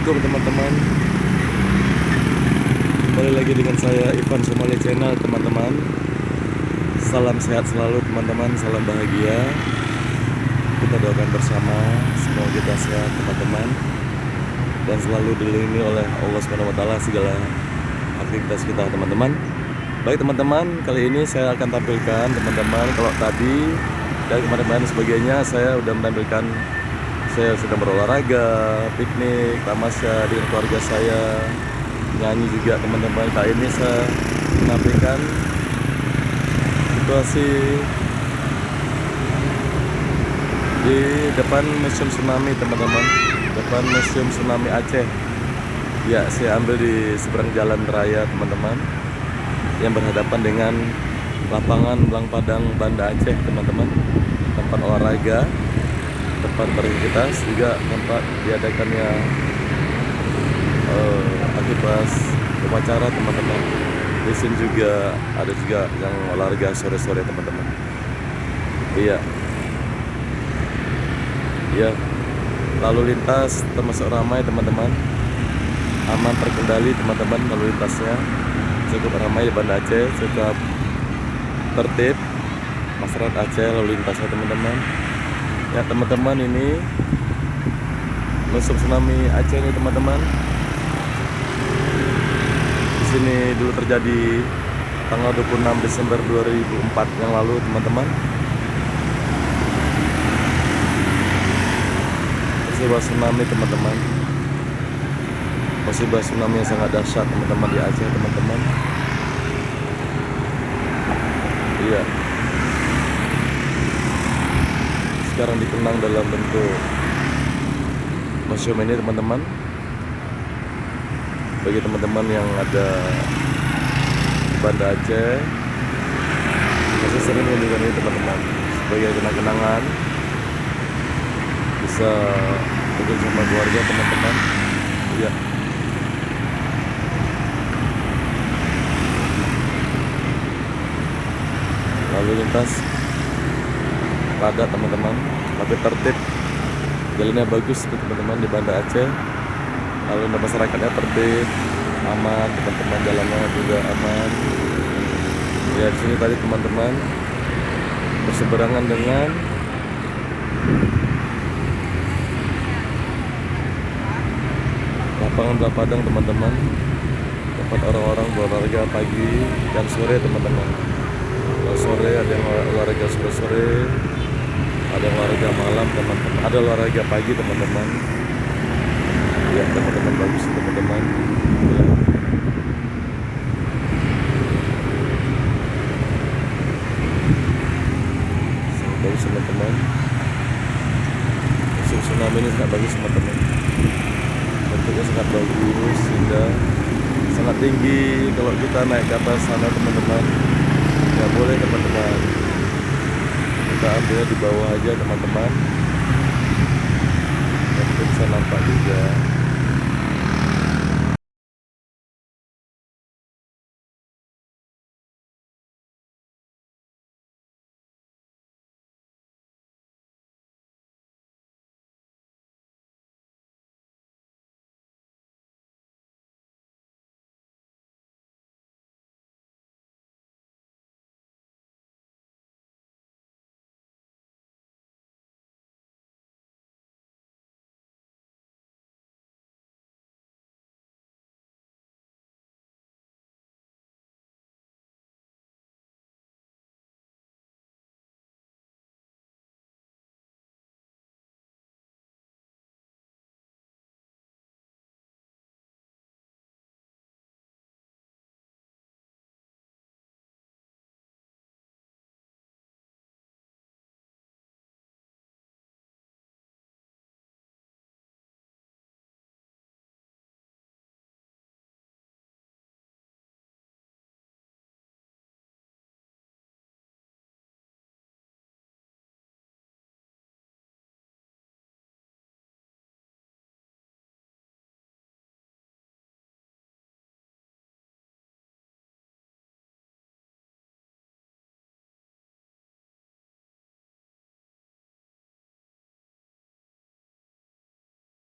Assalamualaikum teman-teman. Kembali lagi dengan saya Ivan Somali Channel teman-teman. Salam sehat selalu teman-teman, salam bahagia. Kita doakan bersama semoga kita sehat teman-teman, dan selalu dilindungi oleh Allah SWT segala aktivitas kita teman-teman. Baik teman-teman, kali ini saya akan tampilkan teman-teman. Kalau tadi dari kemarin sebagainya saya sudah menampilkan saya sedang berolahraga, piknik, tamasya dengan keluarga saya, nyanyi juga teman-teman. Kali ini saya menampilkan situasi di depan Museum Tsunami teman-teman, depan Museum Tsunami Aceh. Ya, saya ambil di seberang jalan raya teman-teman, yang berhadapan dengan lapangan Belang Padang Banda Aceh teman-teman, tempat olahraga, tempat beraktivitas, juga tempat diadakannya aktivitas upacara teman-teman. Di sini juga ada juga yang olahraga sore-sore teman-teman. Iya, ya, lalu lintas termasuk ramai teman-teman, aman terkendali teman-teman. Lalu lintasnya cukup ramai di Banda Aceh, cukup tertib masyarakat Aceh lalu lintasnya teman-teman. Ya teman-teman, ini Museum Tsunami Aceh ini teman-teman. Di sini dulu terjadi tanggal 26 Desember 2004 yang lalu teman-teman. Musibah tsunami teman-teman. Musibah tsunami yang sangat dahsyat teman-teman di Aceh teman-teman. Iya. Sekarang dikenang dalam bentuk museum ini teman-teman. Bagi teman-teman yang ada di Banda Aceh, masih sering mengunjungi ini teman-teman, sebagai kenang-kenangan, bisa berkumpul sama keluarga teman-teman. Ya, lalu lintas padat teman-teman, tapi tertib, jalannya bagus teman-teman di Banda Aceh. Lalu masyarakatnya tertib, aman teman-teman, jalannya juga aman. Ya, di sini tadi teman-teman berseberangan dengan lapangan Belang Padang teman-teman, tempat orang-orang berolahraga pagi dan sore teman-teman. Kalau sore ada yang olahraga sore-sore, ada yang olahraga malam teman-teman, ada olahraga pagi teman-teman. Ya teman-teman, bagus teman-teman. Ya. Sangat bagus teman-teman. Museum Tsunami ini sangat bagus teman-teman. Bentuknya sangat bagus, indah, sangat tinggi. Kalau kita naik ke atas sana teman-teman, nggak boleh teman-teman, kita ambil di bawah aja teman-teman. Dan bisa nampak juga